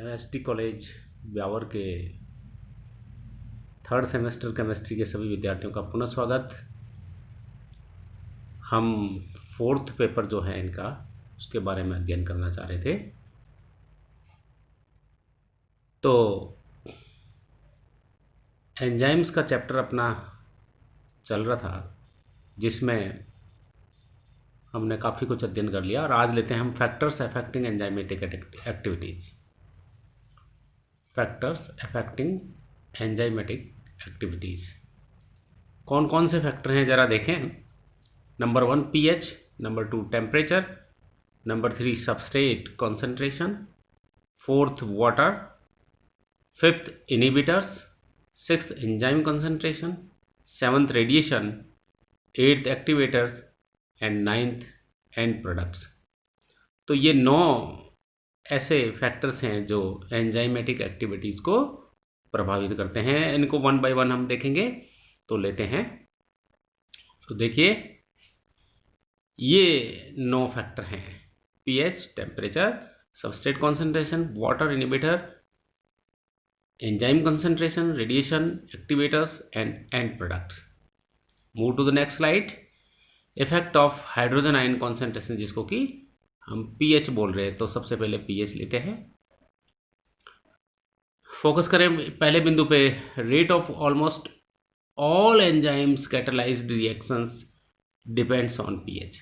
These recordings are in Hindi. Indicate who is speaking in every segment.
Speaker 1: एमएसटी कॉलेज ब्यावर के थर्ड सेमेस्टर केमिस्ट्री के सभी विद्यार्थियों का पुनः स्वागत। हम फोर्थ पेपर जो है इनका उसके बारे में अध्ययन करना चाह रहे थे। तो एंजाइम्स का चैप्टर अपना चल रहा था, जिसमें हमने काफ़ी कुछ अध्ययन कर लिया और आज लेते हैं हम factors affecting enzymatic activities. Factors affecting enzymatic activities कौन कौन से फैक्टर हैं ज़रा देखें। Number 1 pH, number 2 temperature, number 3 substrate concentration, 4th water, 5th inhibitors, 6th enzyme concentration, 7th radiation, 8th activators and 9th and products. तो ये 9 ऐसे फैक्टर्स हैं जो एंजाइमेटिक एक्टिविटीज़ को प्रभावित करते हैं। इनको 1 by 1 हम देखेंगे। तो लेते हैं। तो देखिए ये 9 फैक्टर हैं: pH, temperature, substrate concentration, water inhibitor, enzyme concentration, radiation, activators and end products. Move to the next slide. Effect of hydrogen ion concentration, जिसको कि हम pH बोल रहे हैं। तो सबसे पहले pH लेते हैं। फोकस करें पहले बिंदु पे। Rate of almost all enzymes catalysed reactions depends on pH।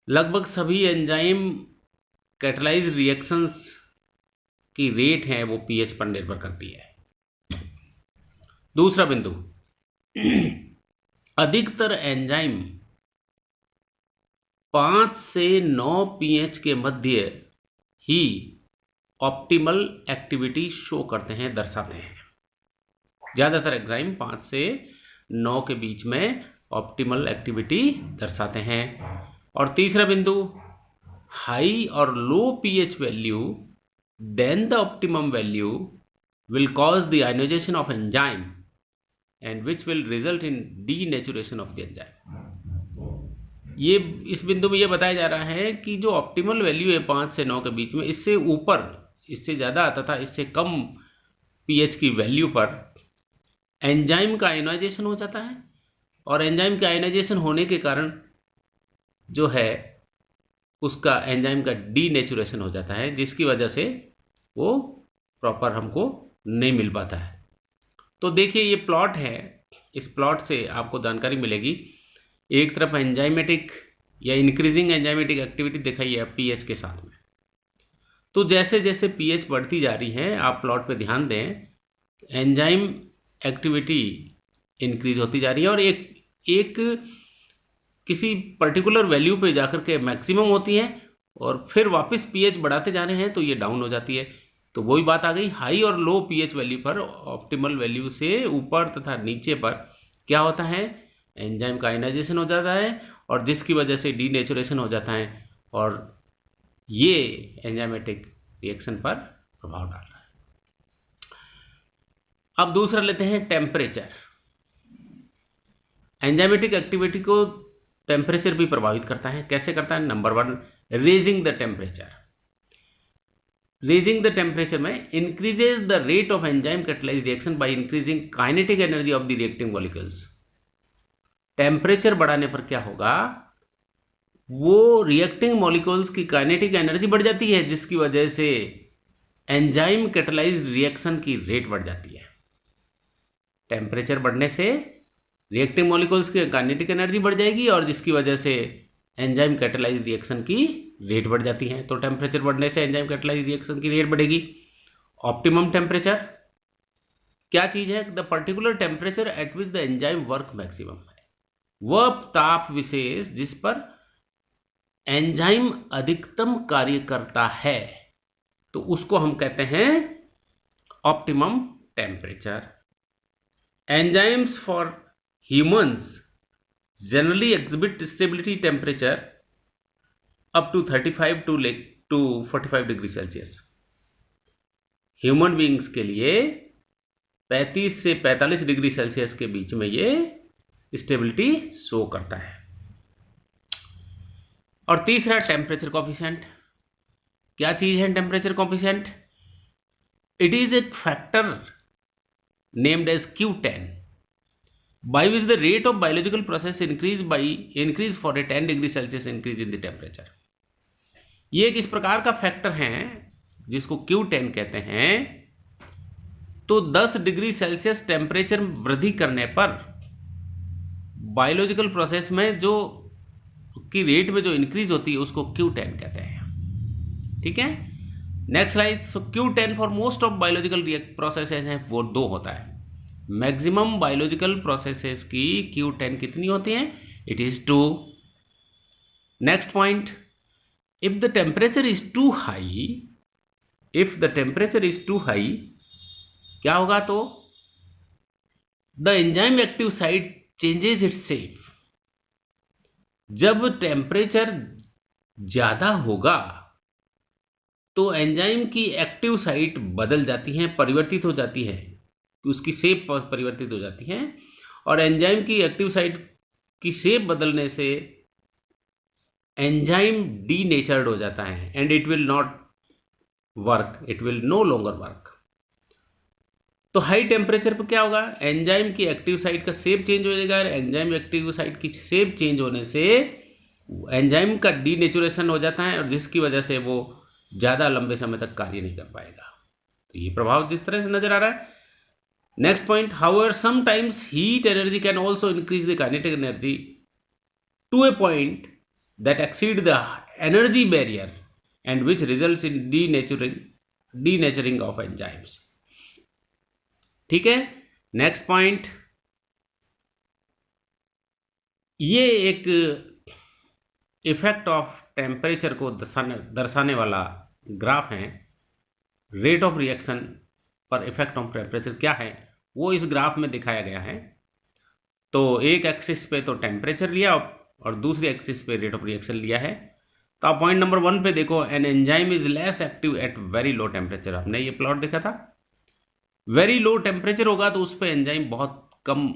Speaker 1: लगभग सभी एंजाइम कैटालाइज्ड रिएक्शंस की रेट है वो pH पर निर्भर करती है। दूसरा बिंदु, अधिकतर एंजाइम 5 से 9 pH के मध्य ही ऑप्टिमल एक्टिविटी शो करते हैं, दर्शाते हैं। ज़्यादातर एंजाइम 5 से 9 के बीच में ऑप्टिमल एक्टिविटी दर्शाते हैं। और तीसरा बिंदु, हाई और low pH value then the optimum value will cause the ionization of enzyme and which will result in denaturation of the enzyme. ये इस बिंदु में ये बताया जा रहा है कि जो ऑप्टिमल वैल्यू है 5 से 9 के बीच में, इससे ऊपर, इससे ज़्यादा तथा इससे कम pH की वैल्यू पर एंजाइम का आयनाइजेशन हो जाता है और एंजाइम का आयनाइजेशन होने के कारण जो है उसका एंजाइम का डीनेचुरेशन हो जाता है, जिसकी वजह से वो प्रॉपर हमको नहीं मिल पाता है। तो देखिए ये प्लॉट है, इस प्लॉट से आपको जानकारी मिलेगी। एक तरफ एंजाइमेटिक या इंक्रीजिंग एंजाइमेटिक एक्टिविटी दिखाई है pH के साथ में। तो जैसे जैसे pH बढ़ती जा रही है, आप प्लॉट पे ध्यान दें, एंजाइम एक्टिविटी इंक्रीज होती जा रही है और एक किसी पर्टिकुलर वैल्यू पे जाकर के मैक्सिमम होती है और फिर वापस pH बढ़ाते जा रहे हैं तो ये डाउन हो जाती है। तो वही बात आ गई, हाई और लो pH वैल्यू पर, ऑप्टिमल वैल्यू से ऊपर तथा नीचे पर क्या होता है, एंजाइम का आयनाइजेशन हो जाता है और जिसकी वजह से डीनेचुरेशन हो जाता है और ये एंजाइमेटिक रिएक्शन पर प्रभाव डाल रहा है। अब दूसरा लेते हैं टेम्परेचर। एंजाइमेटिक एक्टिविटी को टेम्परेचर भी प्रभावित करता है। कैसे करता है? Number 1, raising the temperature. Raising the temperature में increases the rate of enzyme catalysed reaction by increasing kinetic energy of the reacting molecules. Temperature बढ़ाने पर क्या होगा, वो रिएक्टिंग मॉलिक्यूल्स की काइनेटिक एनर्जी बढ़ जाती है, जिसकी वजह से एंजाइम कैटालाइज्ड रिएक्शन की रेट बढ़ जाती है। टेम्परेचर बढ़ने से रिएक्टिंग मॉलिक्यूल्स की काइनेटिक एनर्जी बढ़ जाएगी और जिसकी वजह से एंजाइम कैटालाइज्ड रिएक्शन की रेट बढ़ जाती है। तो टेम्परेचर बढ़ने से एंजाइम कैटालाइज्ड रिएक्शन की रेट बढ़ेगी। ऑप्टिमम टेम्परेचर क्या चीज है? The particular temperature at which the enzyme work maximum है, वह ताप विशेष जिस पर एंजाइम अधिकतम कार्य करता है, तो उसको हम कहते हैं optimum temperature. Enzymes for humans generally exhibit stability temperature up to 35 to 45 degree Celsius. Human beings के लिए 35 से 45 डिग्री सेल्सियस के बीच में ये स्टेबिलिटी शो करता है। और तीसरा टेम्परेचर कोफिशिएंट। क्या चीज है temperature coefficient? It is a factor named as Q10 by which the rate of biological process increase for a 10 degree Celsius increase in the temperature। ये एक इस प्रकार का फैक्टर है जिसको Q10 कहते हैं। तो 10 डिग्री सेल्सियस टेम्परेचर वृद्धि करने पर बायोलॉजिकल प्रोसेस में जो की रेट में जो इंक्रीज होती है उसको Q10 कहते हैं। ठीक है, next slide. So Q10 for most of biological processes है वो 2 होता है। मैक्सिमम बायोलॉजिकल प्रोसेसेस की Q10 कितनी होती है? It is 2। Next point, if the temperature is too high, if the temperature is too high क्या होगा? तो the enzyme active site changes its shape. जब टेम्परेचर ज्यादा होगा तो एंजाइम की एक्टिव साइट बदल जाती है, परिवर्तित हो जाती है, उसकी शेप परिवर्तित हो जाती है। और एंजाइम की एक्टिव साइट की शेप बदलने से एंजाइम डीनेचर्ड हो जाता है and it will not work, it will no longer work. तो हाई टेम्परेचर पर क्या होगा? एंजाइम की एक्टिव साइट का शेप चेंज हो जाएगा। एंजाइम एक्टिव साइट की शेप चेंज होने से एंजाइम का डीनेचुरेशन हो जाता है और जिसकी वजह से वो ज़्यादा लंबे समय तक कार्य नहीं कर पाएगा। तो ये प्रभाव जिस तरह से नजर आ रहा है। Next point, however sometimes heat energy can also increase the kinetic energy to a point that exceed the energy barrier and which results in denaturing of enzymes. ठीक है, नेक्स्ट पॉइंट, ये एक इफेक्ट ऑफ टेम्परेचर को दर्शाने वाला ग्राफ है। रेट ऑफ रिएक्शन पर इफेक्ट ऑफ टेम्परेचर क्या है वो इस ग्राफ में दिखाया गया है। तो एक एक्सिस पे तो टेम्परेचर लिया और दूसरी एक्सिस पे रेट ऑफ रिएक्शन लिया है। तो आप पॉइंट नंबर 1 पे देखो, an enzyme is less active at very low temperature. हमने ये प्लॉट देखा था। वेरी लो टेम्परेचर होगा तो उस पर एंजाइम बहुत कम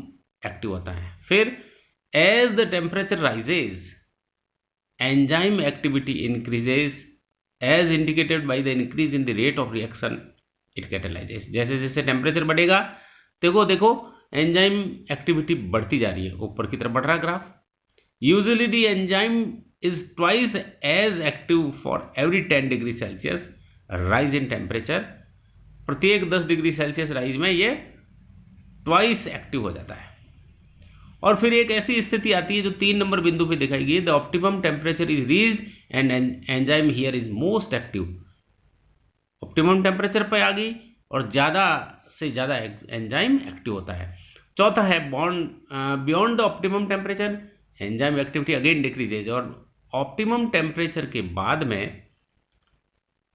Speaker 1: एक्टिव होता है। फिर as the temperature rises enzyme activity increases as indicated by the increase in the rate of reaction it catalyzes. जैसे जैसे टेम्परेचर बढ़ेगा देखो एंजाइम एक्टिविटी बढ़ती जा रही है, ऊपर की तरफ बढ़ रहा है graph. Usually the enzyme is twice as active for every 10 degree Celsius rise in temperature. प्रत्येक 10 डिग्री सेल्सियस राइज में ये ट्वाइस एक्टिव हो जाता है। और फिर एक ऐसी स्थिति आती है जो 3 नंबर बिंदु पे दिखाई गई, the optimum temperature is reached and enzyme here is most active. Optimum temperature पे आ गई और ज़्यादा से ज़्यादा एंजाइम एक्टिव होता है। चौथा है beyond the optimum temperature enzyme activity again decreases. और ऑप्टिमम टेम्परेचर के बाद में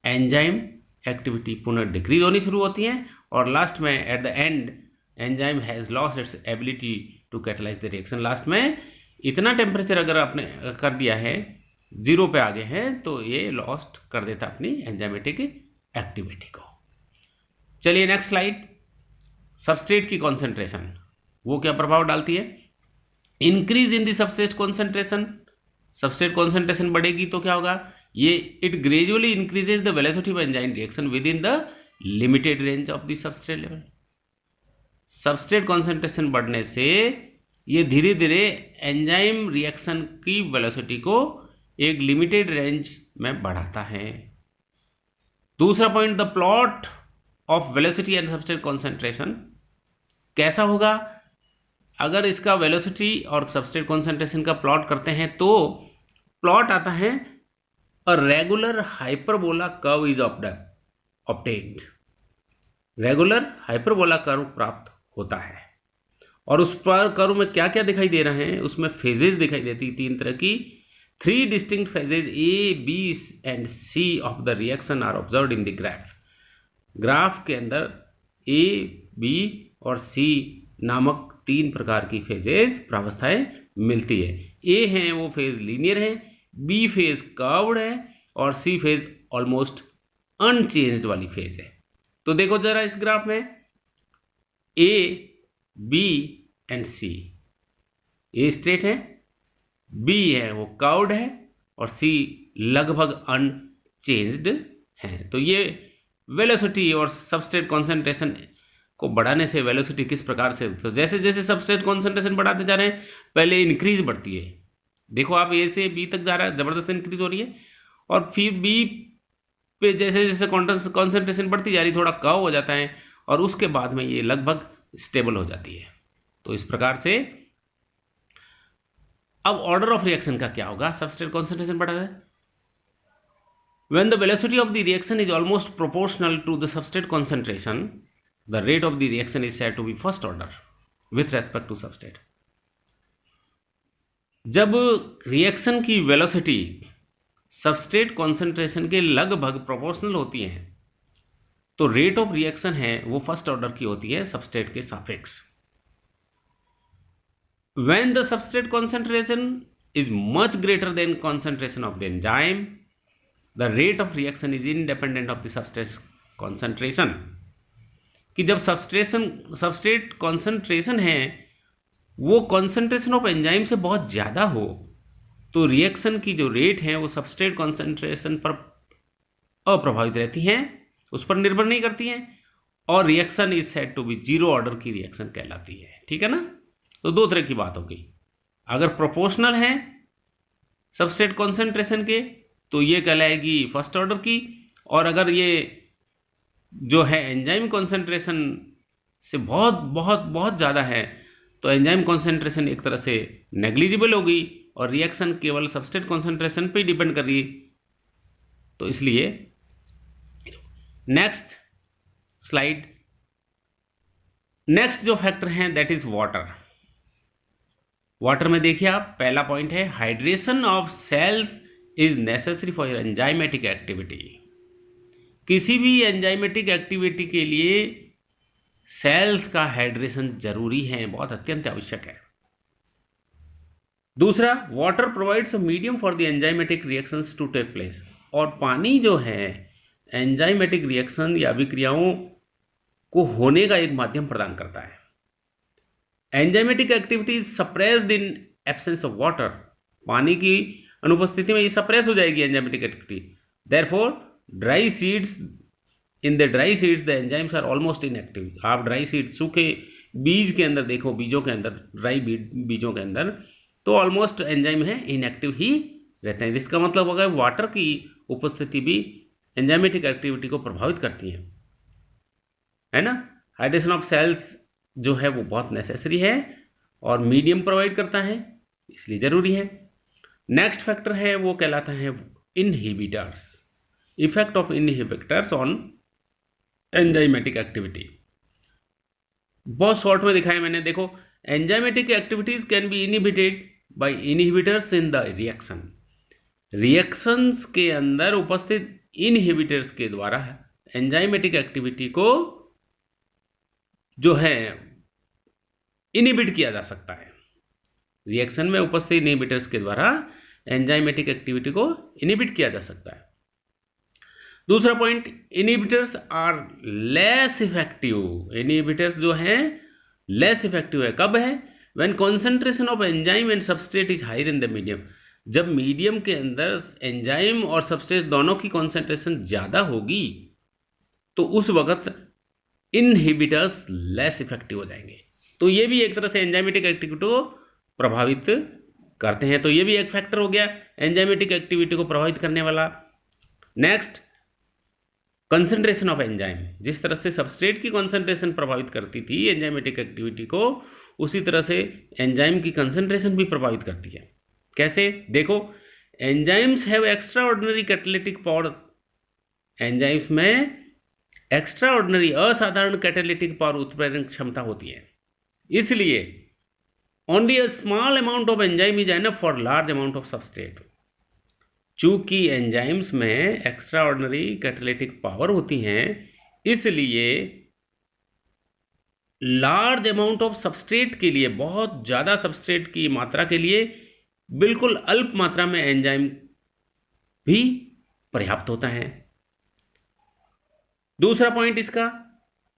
Speaker 1: एंजाइम एक्टिविटी पुनः डिक्रीज होनी शुरू होती है और लास्ट में at the end enzyme has lost its ability to catalyze the reaction. Last में इतना टेम्परेचर अगर आपने कर दिया है, 0 पे आ गए हैं, तो ये लॉस्ट कर देता अपनी एंजाइमेटिक एक्टिविटी को। चलिए नेक्स्ट स्लाइड। सबस्ट्रेट की कॉन्सेंट्रेशन वो क्या प्रभाव डालती है? Increase in the substrate concentration. Substrate concentration बढ़ेगी तो क्या होगा? ये it gradually increases the velocity of enzyme reaction with in the limited range of the substrate level. Substrate concentration बढ़ने से ये धीरे धीरे एंजाइम रिएक्शन की वेलोसिटी को एक लिमिटेड रेंज में बढ़ाता है। दूसरा point, the plot of velocity and substrate concentration कैसा होगा? अगर इसका वेलोसिटी और सबस्ट्रेट कॉन्सेंट्रेशन का प्लॉट करते हैं तो प्लॉट आता है a regular hyperbola curve is obtained. Regular hyperbola curve प्राप्त होता है और उस पर कर्व में क्या क्या दिखाई दे रहे हैं? उसमें फेजेज दिखाई देती 3 तरह की। 3 distinct phases A B and C of the reaction are observed in the graph. Graph के अंदर ए बी और सी नामक 3 प्रकार की फेजेज प्रावस्थाएं मिलती है। ए है वो फेज लीनियर है, बी फेज कर्व्ड है और सी फेज ऑलमोस्ट अनचेंज्ड वाली फेज है। तो देखो जरा इस ग्राफ में A B and C, A straight है, बी है वो कर्व्ड है और सी लगभग अनचेंज्ड हैं। तो ये वेलोसिटी और सबस्ट्रेट कॉन्सेंट्रेशन को बढ़ाने से वेलोसिटी किस प्रकार से, तो जैसे जैसे सबस्ट्रेट कॉन्सेंट्रेशन बढ़ाते जा रहे हैं, पहले इंक्रीज बढ़ती है, देखो आप ए से बी तक जा रहा है, जबरदस्त इंक्रीज हो रही है, और फिर बी पे जैसे जैसे कॉन्सेंट्रेशन बढ़ती जा रही, थोड़ा कव हो जाता है, और उसके बाद में ये लगभग स्टेबल हो जाती है। तो इस प्रकार से अब ऑर्डर ऑफ रिएक्शन का क्या होगा, सबस्ट्रेट कॉन्सेंट्रेशन बढ़ा है, when the velocity of the reaction is almost proportional to the substrate concentration, the rate of the reaction is said to be first order with respect to substrate. जब रिएक्शन की वेलोसिटी सबस्ट्रेट कॉन्सेंट्रेशन के लगभग प्रोपोर्शनल होती है, तो रेट ऑफ रिएक्शन है वो फर्स्ट ऑर्डर की होती है सबस्ट्रेट के सापेक्ष। when the substrate concentration is much greater than concentration of the enzyme, the rate of reaction is independent of the substrate concentration. कि जब सबस्ट्रेट कॉन्सेंट्रेशन है वो कॉन्सेंट्रेशन ऑफ एंजाइम से बहुत ज़्यादा हो, तो रिएक्शन की जो रेट है वो सबस्ट्रेट कॉन्सेंट्रेशन पर अप्रभावित रहती हैं, उस पर निर्भर नहीं करती हैं, और reaction is said to be zero order की रिएक्शन कहलाती है। ठीक है ना। तो दो तरह की बात होगी, अगर प्रोपोर्शनल है सबस्ट्रेट कॉन्सेंट्रेशन के तो ये कहलाएगी फर्स्ट ऑर्डर की, और अगर ये जो है एंजाइम कॉन्सेंट्रेशन से बहुत बहुत बहुत ज़्यादा है तो एंजाइम कॉन्सेंट्रेशन एक तरह से नेग्लिजिबल होगी और रिएक्शन केवल सबस्ट्रेट कॉन्सेंट्रेशन पे डिपेंड कर रही है। तो इसलिए नेक्स्ट स्लाइड, नेक्स्ट जो फैक्टर हैं दैट इज वाटर। वाटर में देखिए आप, पहला पॉइंट है hydration of cells is necessary for enzymatic activity. किसी भी एंजाइमेटिक एक्टिविटी के लिए सेल्स का हाइड्रेशन जरूरी है, बहुत अत्यंत आवश्यक है। दूसरा, water provides a medium for the enzymatic reactions to take place. और पानी जो है एंजाइमेटिक रिएक्शन या अभिक्रियाओं को होने का एक माध्यम प्रदान करता है। Enzymatic activity is suppressed in absence of water. पानी की अनुपस्थिति में ये सप्रेस हो जाएगी enzymatic activity. Therefore dry seeds, in the dry seeds the enzymes are almost inactive. आप ड्राई सीड, सूखे बीज के अंदर देखो, बीजों के अंदर, ड्राई बीजों के अंदर तो ऑलमोस्ट एंजाइम है इनएक्टिव ही रहते हैं। इसका मतलब होगा वाटर की उपस्थिति भी एंजाइमेटिक एक्टिविटी को प्रभावित करती है ना। हाइड्रेशन ऑफ सेल्स जो है वो बहुत नेसेसरी है और मीडियम प्रोवाइड करता है, इसलिए जरूरी है। नेक्स्ट फैक्टर है वो कहलाता है inhibitors, effect of inhibitors on enzymatic activity. बहुत शॉर्ट में दिखाया मैंने, देखो enzymatic activities can be inhibited by inhibitors in the reaction. Reactions के अंदर उपस्थित इनहिबिटर्स के द्वारा एंजाइमेटिक एक्टिविटी को जो है इनहिबिट किया जा सकता है। रिएक्शन में उपस्थित इनहिबिटर्स के द्वारा एंजाइमेटिक एक्टिविटी को इनहिबिट किया जा सकता है। दूसरा point, inhibitors are less effective. Inhibitors जो हैं लेस इफेक्टिव है, कब है? When concentration of enzyme and substrate is higher in the medium. जब मीडियम के अंदर एंजाइम और सबस्ट्रेट दोनों की कॉन्सेंट्रेशन ज़्यादा होगी तो उस वक्त इनहिबिटर्स लेस इफेक्टिव हो जाएंगे। तो ये भी एक तरह से एंजाइमेटिक एक्टिविटी को प्रभावित करते हैं। तो ये भी एक फैक्टर हो गया एंजाइमेटिक एक्टिविटी को प्रभावित करने वाला। Next, concentration of enzyme. जिस तरह से सबस्ट्रेट की कंसंट्रेशन प्रभावित करती थी एंजाइमेटिक एक्टिविटी को, उसी तरह से एंजाइम की कंसंट्रेशन भी प्रभावित करती है। कैसे? देखो, enzymes have extra ordinary catalytic power. Enzymes में एक्स्ट्रा ऑर्डिनरी, असाधारण कैटालिटिक पावर उत्प्रेरण क्षमता होती है। इसलिए only a small amount of enzyme is enough for large amount of substrate. चूंकि एंजाइम्स में एक्स्ट्रा ऑर्डिनरी कैटालिटिक पावर होती हैं, इसलिए लार्ज अमाउंट ऑफ सबस्ट्रेट के लिए, बहुत ज़्यादा सबस्ट्रेट की मात्रा के लिए बिल्कुल अल्प मात्रा में एंजाइम भी पर्याप्त होता है। दूसरा पॉइंट इसका,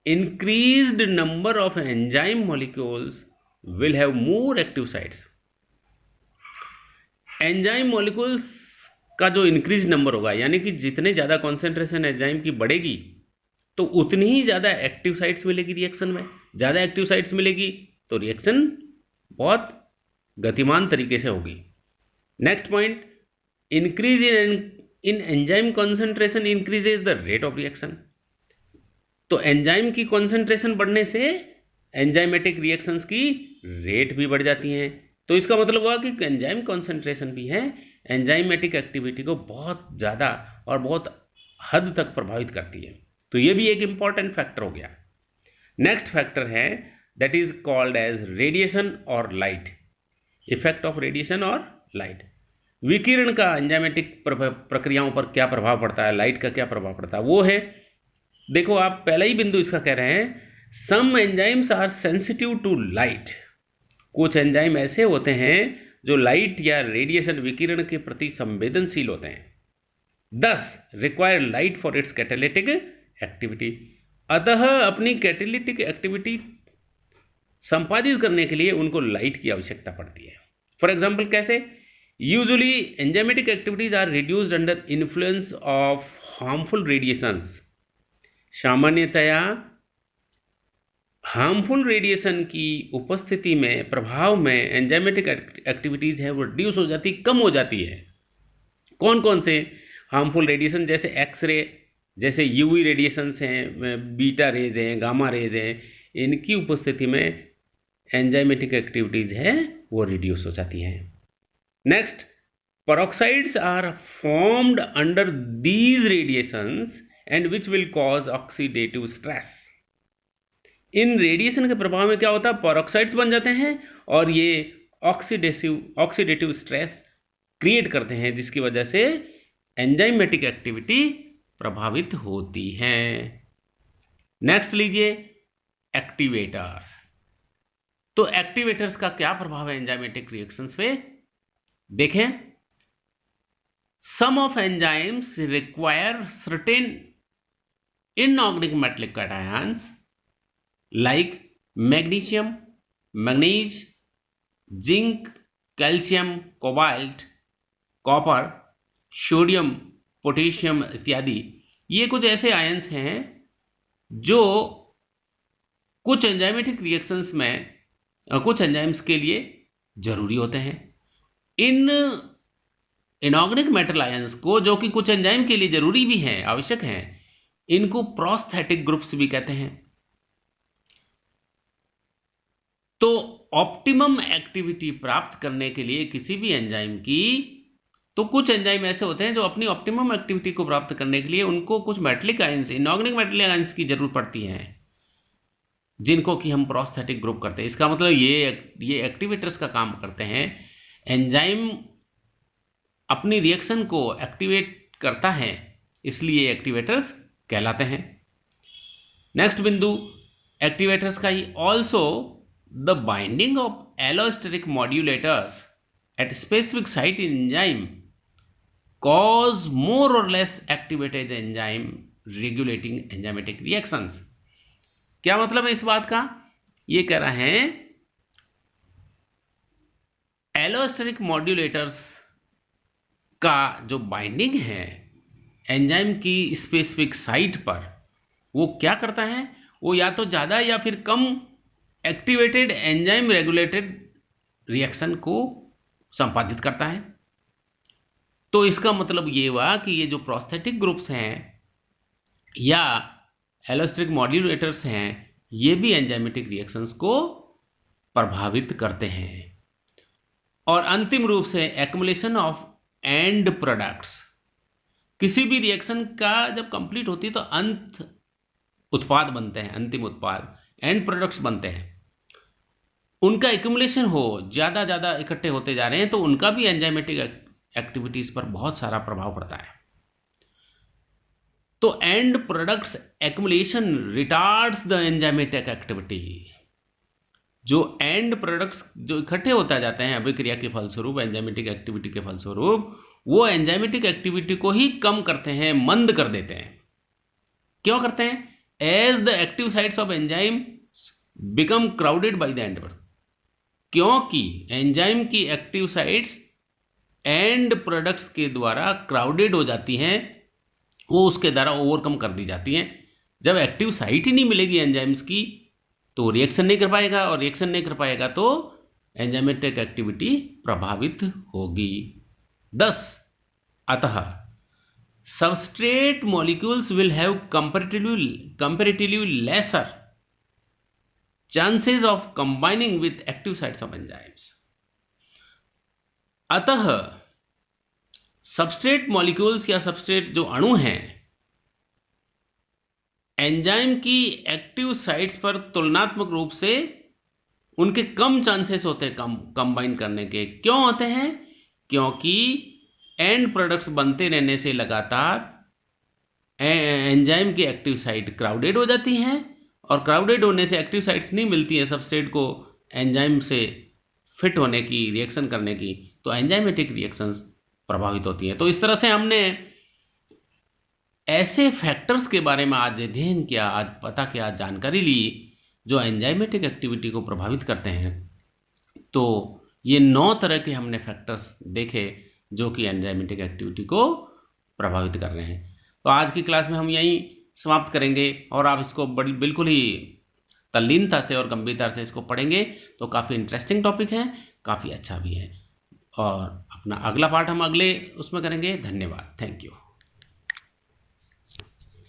Speaker 1: increased number of enzyme molecules will have more active sites. Enzyme molecules का जो इंक्रीज नंबर होगा, यानी कि जितने ज़्यादा कॉन्सेंट्रेशन एंजाइम की बढ़ेगी तो उतनी ही ज़्यादा एक्टिव साइट्स मिलेगी रिएक्शन में। ज़्यादा एक्टिव साइट्स मिलेगी तो रिएक्शन बहुत गतिमान तरीके से होगी। Next point, increase in enzyme concentration increases the rate of reaction. तो एंजाइम की कॉन्सेंट्रेशन बढ़ने से एंजाइमेटिक रिएक्शंस की रेट भी बढ़ जाती हैं। तो इसका मतलब हुआ कि एंजाइम कॉन्सेंट्रेशन भी है एंजाइमेटिक एक्टिविटी को बहुत ज़्यादा और बहुत हद तक प्रभावित करती है। तो ये भी एक इंपॉर्टेंट फैक्टर हो गया। नेक्स्ट फैक्टर है that is called as radiation और लाइट, इफेक्ट ऑफ रेडिएशन और लाइट। विकिरण का एंजाइमेटिक प्रक्रियाओं पर क्या प्रभाव पड़ता है, लाइट का क्या प्रभाव पड़ता है, वो है, देखो आप पहला ही बिंदु इसका कह रहे हैं, some enzymes are sensitive to light. कुछ एंजाइम ऐसे होते हैं जो लाइट या रेडिएशन विकिरण के प्रति संवेदनशील होते हैं, दस require light for its catalytic activity. अतः अपनी कैटालिटिक एक्टिविटी संपादित करने के लिए उनको लाइट की आवश्यकता पड़ती है। फॉर एग्जाम्पल कैसे, usually enzymatic activities are reduced under influence of harmful radiations. सामान्यतया हार्मफुल रेडिएशन की उपस्थिति में, प्रभाव में एंजाइमेटिक एक्टिविटीज है वो रिड्यूस हो जाती, कम हो जाती है। कौन कौन से हार्मफुल रेडिएशन, जैसे एक्सरे, जैसे यूवी रेडिएशंस हैं, बीटा रेज हैं, गामा रेज हैं, इनकी उपस्थिति में एंजाइमेटिक एक्टिविटीज है वो रिड्यूस हो जाती हैं। Next, peroxides are formed under these radiations and which will cause oxidative stress। In radiation के प्रभाव में क्या होता है, पेरोक्साइड्स बन जाते हैं और ये ऑक्सीडेटिव स्ट्रेस क्रिएट करते हैं, जिसकी वजह से एंजाइमेटिक एक्टिविटी प्रभावित होती है। नेक्स्ट लीजिए एक्टिवेटर्स। तो एक्टिवेटर्स का क्या प्रभाव है एंजाइमेटिक रिएक्शंस पे, देखें। Some of enzymes require certain inorganic metallic cations like magnesium, manganese, zinc, calcium, cobalt, copper, sodium, potassium इत्यादि। ये कुछ ऐसे आयंस हैं जो कुछ एंजाइमेटिक रिएक्शंस में, कुछ एंजाइम्स के लिए जरूरी होते हैं। इन इनऑर्गेनिक मेटल आयंस को, जो कि कुछ एंजाइम के लिए जरूरी भी हैं, आवश्यक हैं, इनको प्रोस्थेटिक ग्रुप्स भी कहते हैं। तो ऑप्टिमम एक्टिविटी प्राप्त करने के लिए किसी भी एंजाइम की, तो कुछ एंजाइम ऐसे होते हैं जो अपनी ऑप्टिमम एक्टिविटी को प्राप्त करने के लिए उनको कुछ metallic ions, inorganic metallic ions की जरूरत पड़ती है, जिनको कि हम प्रोस्थेटिक ग्रुप करते हैं। इसका मतलब ये एक्टिवेटर्स का काम करते हैं। एंजाइम अपनी रिएक्शन को एक्टिवेट करता है, इसलिए एक्टिवेटर्स कहलाते हैं। नेक्स्ट बिंदु एक्टिवेटर्स का ही, also the binding of allosteric modulators at specific site in enzyme cause more or less activated enzyme regulating enzymatic reactions. क्या मतलब है इस बात का, ये कह रहा है एलोस्टेरिक मॉड्यूलेटर्स का जो बाइंडिंग है एंजाइम की स्पेसिफिक साइट पर, वो क्या करता है, वो या तो ज़्यादा या फिर कम एक्टिवेटेड एंजाइम रेगुलेटेड रिएक्शन को संपादित करता है। तो इसका मतलब ये हुआ कि ये जो प्रोस्थेटिक ग्रुप्स हैं या एलोस्टेरिक मॉड्यूलेटर्स हैं, ये भी एंजाइमेटिक रिएक्शंस को प्रभावित करते हैं। और अंतिम रूप से एक्युमुलेशन ऑफ एंड प्रोडक्ट्स। किसी भी रिएक्शन का जब कंप्लीट होती है तो अंत उत्पाद बनते हैं, अंतिम उत्पाद एंड प्रोडक्ट्स बनते हैं, उनका एक्युमुलेशन हो, ज़्यादा इकट्ठे होते जा रहे हैं, तो उनका भी एंजाइमेटिक एक्टिविटीज़ पर बहुत सारा प्रभाव पड़ता है। तो and products accumulation retards the enzymatic activity. जो एंड प्रोडक्ट्स जो इकट्ठे होता जाते हैं अभिक्रिया के फलस्वरूप, एंजाइमेटिक एक्टिविटी के फलस्वरूप, वो एंजाइमेटिक एक्टिविटी को ही कम करते हैं, मंद कर देते हैं। क्यों करते हैं, as the active sites of enzyme become crowded by the end product. क्योंकि एंजाइम की एक्टिव साइट्स एंड प्रोडक्ट्स के द्वारा क्राउडेड हो जाती हैं, वो उसके द्वारा ओवरकम कर दी जाती हैं। जब एक्टिव साइट ही नहीं मिलेगी एंजाइम्स की तो रिएक्शन नहीं कर पाएगा, और रिएक्शन नहीं कर पाएगा तो एंजाइमेटिक एक्टिविटी प्रभावित होगी। 10 अतः substrate molecules will have comparatively lesser chances of combining with active sites of enzymes. अतः सबस्ट्रेट मॉलिक्यूल्स या सबस्ट्रेट जो अणु हैं एंजाइम की एक्टिव साइट्स पर तुलनात्मक रूप से उनके कम चांसेस होते हैं कंबाइन करने के। क्यों होते हैं? क्योंकि एंड प्रोडक्ट्स बनते रहने से लगातार एंजाइम की एक्टिव साइट क्राउडेड हो जाती हैं, और क्राउडेड होने से एक्टिव साइट्स नहीं मिलती है सबस्ट्रेट को एंजाइम से फिट होने की, रिएक्शन करने की, तो एंजाइमेटिक रिएक्शंस प्रभावित होती हैं। तो इस तरह से हमने ऐसे फैक्टर्स के बारे में आज अध्ययन किया, आज पता किया, जानकारी ली जो एंजाइमेटिक एक्टिविटी को प्रभावित करते हैं। तो ये 9 तरह के हमने फैक्टर्स देखे जो कि एंजाइमेटिक एक्टिविटी को प्रभावित कर रहे हैं। तो आज की क्लास में हम यहीं समाप्त करेंगे, और आप इसको बिल्कुल ही तल्लीनता से और गंभीरता से इसको पढ़ेंगे तो काफ़ी इंटरेस्टिंग टॉपिक है, काफ़ी अच्छा भी है। और अपना अगला पार्ट हम अगले उसमें करेंगे। धन्यवाद, थैंक यू।